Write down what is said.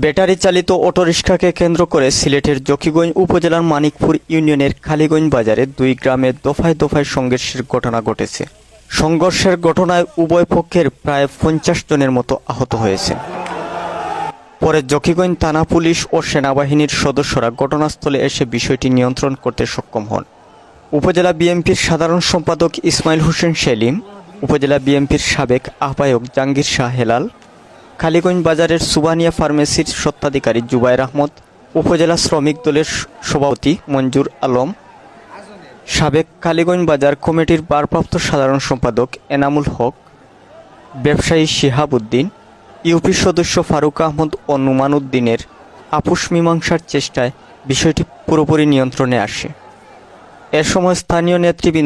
Battery চালিত অটোরিকশাকে কেন্দ্র করে সিলেটের জকিগঞ্জ উপজেলার মানিকপুর ইউনিয়নের খালিগঞ্জ বাজারে দুই গ্রামে দফায় দফায় সংঘর্ষের ঘটনা ঘটেছে। সংঘর্ষের ঘটনায় উভয় পক্ষের প্রায় 50 জনের মতো আহত হয়েছে। পরে জকিগঞ্জ থানা পুলিশ ও সেনাবাহিনীর সদস্যরা ঘটনাস্থলে এসে বিষয়টি নিয়ন্ত্রণ করতে সক্ষম হন। উপজেলা বিএনপির সাধারণ সম্পাদক ইসমাইল হোসেন সেলিম, উপজেলা বিএনপির সাবেক আহ্বায়ক জাহাঙ্গীর শাহ হেলাল, খালিগঞ্জ বাজারের সুবানিয়া ফার্মেসির স্বত্বাধিকারী জুবায়ের আহমদ, উপজেলা শ্রমিক দলের সভাপতি মঞ্জুর আলম, সাবেক খালিগঞ্জ বাজার কমিটির ভারপ্রাপ্ত সাধারণ সম্পাদক এনামুল হক, ব্যবসায়ী শিহাব উদ্দিন, ইউপি সদস্য ফারুক আহমদ ও নুমান উদ্দিনের আপোষ মীমাংসার চেষ্টায় বিষয়টি পুরোপুরি নিয়ন্ত্রণে আসে। এ সময় স্থানীয় নেতৃবৃন্দ